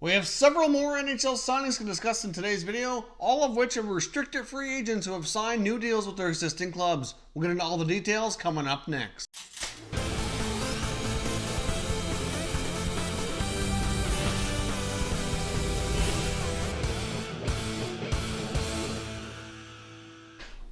We have several more NHL signings to discuss in today's video, all of which are restricted free agents who have signed new deals with their existing clubs. We'll get into all the details coming up next.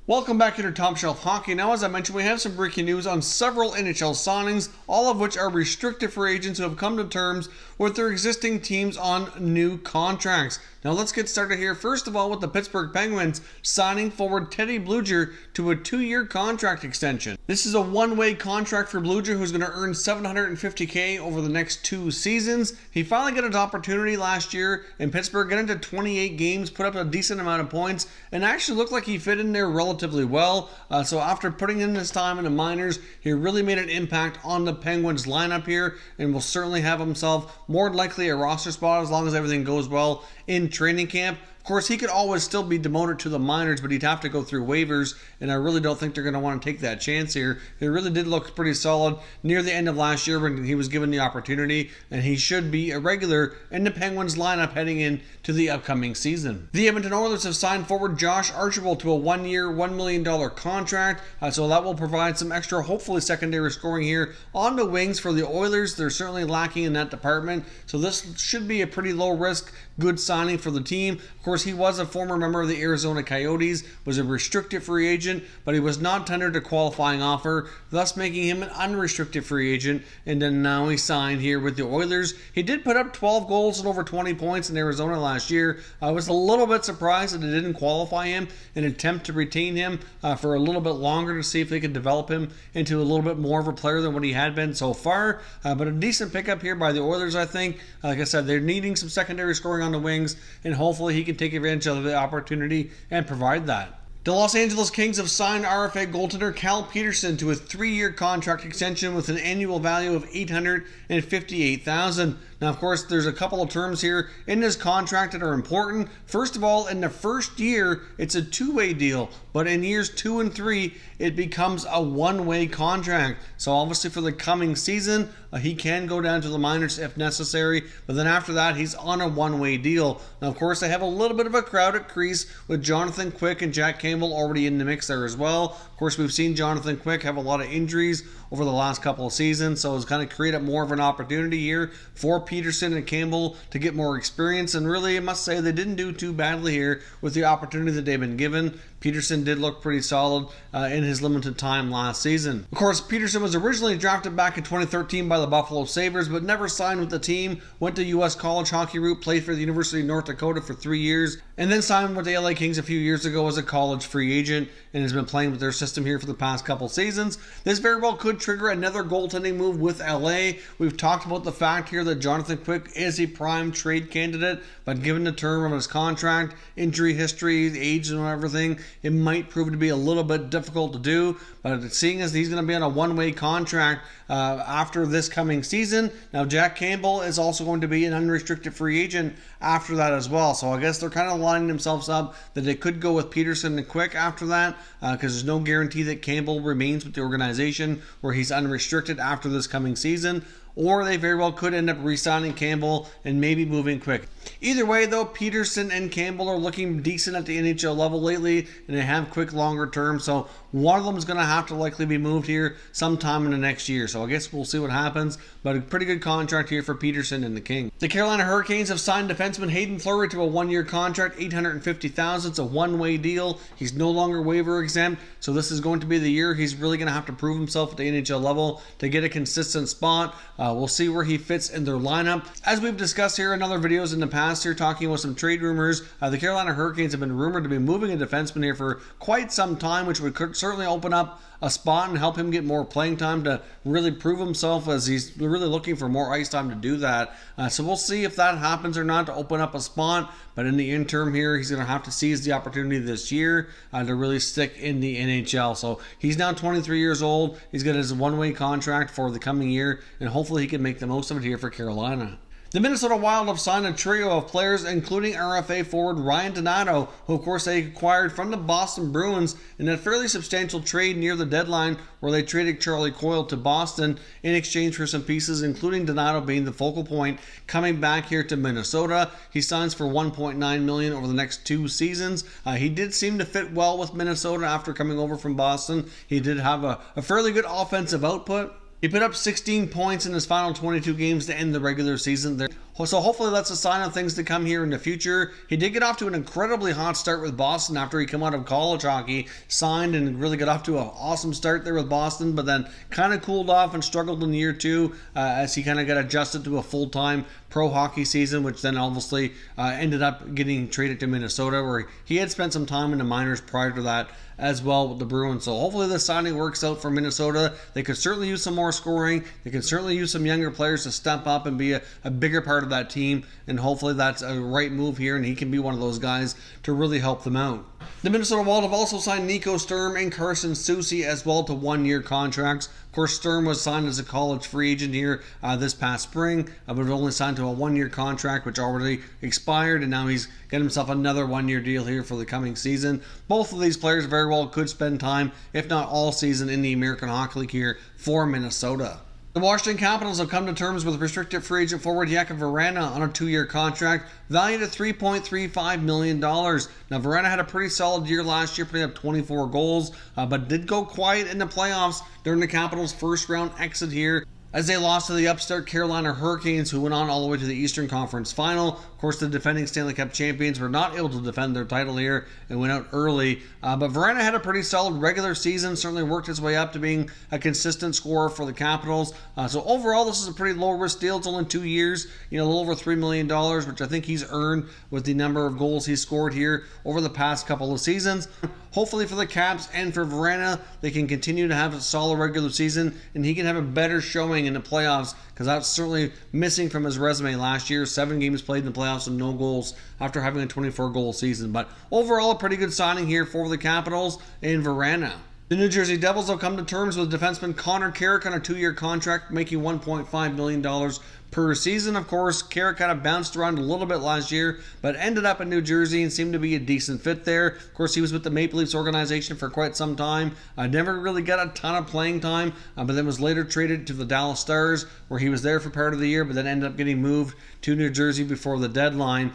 Welcome back to Top Shelf Hockey. Now, as I mentioned, we have some breaking news on several NHL signings, all of which are restricted free agents who have come to terms with their existing teams on new contracts. Now, let's get started here. First of all, with the Pittsburgh Penguins signing forward Teddy Blueger to a 2-year contract extension. This is a one-way contract for Blueger, who's going to earn $750K over the next 2 seasons. He finally got his opportunity last year in Pittsburgh, got into 28 games, put up a decent amount of points, and actually looked like he fit in there relatively well. So after putting in his time in the minors, he really made an impact on the Penguins lineup here, and will certainly have himself more than likely a roster spot as long as everything goes well in training camp. Of course, he could always still be demoted to the minors, but he'd have to go through waivers, and I really don't think they're going to want to take that chance here. He really did look pretty solid near the end of last year when he was given the opportunity, and he should be a regular in the Penguins lineup heading into the upcoming season. The Edmonton Oilers have signed forward Josh Archibald to a 1-year, $1 million contract, so that will provide some extra, hopefully secondary scoring here on the wings for the Oilers. They're certainly lacking in that department, so this should be a pretty low-risk, good signing for the team. Of course, he was a former member of the Arizona Coyotes, was a restricted free agent, but he was not tendered a qualifying offer, thus making him an unrestricted free agent, and then now he signed here with the Oilers. He did put up 12 goals and over 20 points in Arizona last year. I was a little bit surprised that it didn't qualify him, an attempt to retain him for a little bit longer to see if they could develop him into a little bit more of a player than what he had been so far, but a decent pickup here by the Oilers, I think. Like I said, they're needing some secondary scoring on the wings, and hopefully he can take advantage of the opportunity and provide that. The Los Angeles Kings have signed RFA goaltender Cal Petersen to a 3-year contract extension with an annual value of $858,000. Now, of course, there's a couple of terms here in this contract that are important. First of all, in the first year, it's a 2-way deal, but in years 2 and 3, it becomes a 1-way contract. So obviously for the coming season, he can go down to the minors if necessary, but then after that, he's on a 1-way deal. Now, of course, they have a little bit of a crowded crease with Jonathan Quick and Jack Campbell already in the mix there as well. Of course, we've seen Jonathan Quick have a lot of injuries over the last couple of seasons, so it's kind of created more of an opportunity here for Petersen and Campbell to get more experience, and really, I must say, they didn't do too badly here with the opportunity that they've been given. Petersen did look pretty solid in his limited time last season. Of course, Petersen was originally drafted back in 2013 by the Buffalo Sabres, but never signed with the team, went to U.S. college hockey route, played for the University of North Dakota for 3 years, and then signed with the LA Kings a few years ago as a college free agent, and has been playing with their system here for the past couple seasons. This very well could trigger another goaltending move with LA. We've talked about the fact here that Jonathan Quick is a prime trade candidate, but given the term of his contract, injury history, age and everything, it might prove to be a little bit difficult to do. But seeing as he's going to be on a 1-way contract after this coming season, now Jack Campbell is also going to be an unrestricted free agent after that as well. So I guess they're kind of lining themselves up that they could go with Petersen and Quick after that, because there's no guarantee that Campbell remains with the organization where he's unrestricted after this coming season. Or they very well could end up re-signing Campbell and maybe moving Quick. Either way, though, Petersen and Campbell are looking decent at the NHL level lately, and they have Quick longer term, so one of them is going to have to likely be moved here sometime in the next year. So I guess we'll see what happens, but a pretty good contract here for Petersen and the King. The Carolina Hurricanes have signed defenseman Hayden Flurry to a 1-year contract, $850,000. It's a 1-way deal. He's no longer waiver exempt, so this is going to be the year he's really going to have to prove himself at the NHL level to get a consistent spot. We'll see where he fits in their lineup. As we've discussed here in other videos in the past here, talking about some trade rumors, the Carolina Hurricanes have been rumored to be moving a defenseman here for quite some time, which would certainly open up a spot and help him get more playing time to really prove himself, as he's really looking for more ice time to do that. So we'll see if that happens or not to open up a spot. But in the interim here, he's going to have to seize the opportunity this year to really stick in the NHL. So he's now 23 years old. He's got his 1-way contract for the coming year, and hopefully he can make the most of it here for Carolina. The Minnesota Wild have signed a trio of players, including RFA forward Ryan Donato, who of course they acquired from the Boston Bruins in a fairly substantial trade near the deadline where they traded Charlie Coyle to Boston in exchange for some pieces, including Donato being the focal point coming back here to Minnesota. He signs for $1.9 million over the next 2 seasons. He did seem to fit well with Minnesota after coming over from Boston. He did have a fairly good offensive output. He put up 16 points in his final 22 games to end the regular season there. So hopefully that's a sign of things to come here in the future. He did get off to an incredibly hot start with Boston after he came out of college hockey, signed and really got off to an awesome start there with Boston, but then kind of cooled off and struggled in year 2 as he kind of got adjusted to a full-time pro hockey season, which then obviously ended up getting traded to Minnesota, where he had spent some time in the minors prior to that as well with the Bruins. So hopefully this signing works out for Minnesota. They could certainly use some more scoring. They could certainly use some younger players to step up and be a bigger part of that team, and hopefully that's a right move here and he can be one of those guys to really help them out. The Minnesota Wild have also signed Nico Sturm and Carson Soucy as well to 1-year contracts. Of course, Sturm was signed as a college free agent here this past spring, but only signed to a 1-year contract, which already expired, and now he's got himself another 1-year deal here for the coming season. Both of these players very well could spend time, if not all season, in the American Hockey League here for Minnesota. The Washington Capitals have come to terms with restricted free agent forward Jakub Vrana on a 2-year contract valued at $3.35 million. Now, Vrana had a pretty solid year last year, putting up 24 goals, but did go quiet in the playoffs during the Capitals' first-round exit here, as they lost to the upstart Carolina Hurricanes, who went on all the way to the Eastern Conference Final. Of course, the defending Stanley Cup champions were not able to defend their title here and went out early. But Vrana had a pretty solid regular season, certainly worked his way up to being a consistent scorer for the Capitals. So overall, this is a pretty low-risk deal. It's only 2 years, a little over $3 million, which I think he's earned with the number of goals he's scored here over the past couple of seasons. Hopefully for the Caps and for Vrana, they can continue to have a solid regular season and he can have a better showing in the playoffs, because that's certainly missing from his resume last year. 7 games played in the playoffs and no goals after having a 24-goal season. But overall, a pretty good signing here for the Capitals and Vrana. The New Jersey Devils have come to terms with defenseman Connor Kerr on a 2-year contract, making $1.5 million per season. Of course, Kerr kind of bounced around a little bit last year, but ended up in New Jersey and seemed to be a decent fit there. Of course, he was with the Maple Leafs organization for quite some time. Never really got a ton of playing time, but then was later traded to the Dallas Stars, where he was there for part of the year, but then ended up getting moved to New Jersey before the deadline.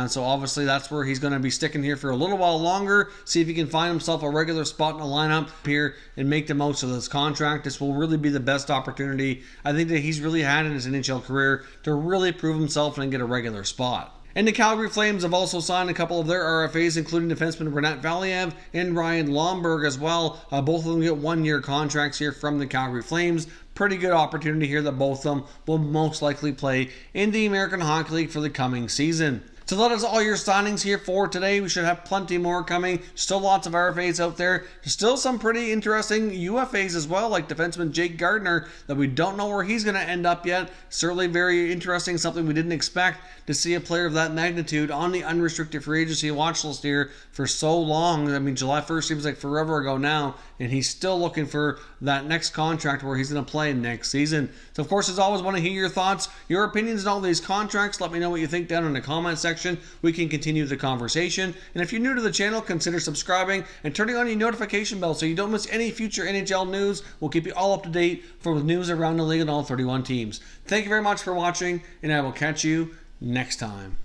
So obviously that's where he's going to be sticking here for a little while longer, see if he can find himself a regular spot in the lineup here and make the most of this contract. This will really be the best opportunity I think that he's really had in his NHL career to really prove himself and get a regular spot. And the Calgary Flames have also signed a couple of their RFAs, including defenseman Renat Valiev and Ryan Lomberg as well. Both of them get 1-year contracts here from the Calgary Flames. Pretty good opportunity here that both of them will most likely play in the American Hockey League for the coming season. So that is all your signings here for today. We should have plenty more coming. Still lots of RFAs out there. Still some pretty interesting UFAs as well, like defenseman Jake Gardner, that we don't know where he's going to end up yet. Certainly very interesting, something we didn't expect to see a player of that magnitude on the unrestricted free agency watch list here for so long. I mean, July 1st seems like forever ago now, and he's still looking for that next contract where he's going to play next season. So, of course, as always, want to hear your thoughts, your opinions on all these contracts. Let me know what you think down in the comment section. We can continue the conversation. And if you're new to the channel, consider subscribing and turning on your notification bell so you don't miss any future NHL news. We'll keep you all up to date for news around the league and all 31 teams. Thank you very much for watching, and I will catch you next time.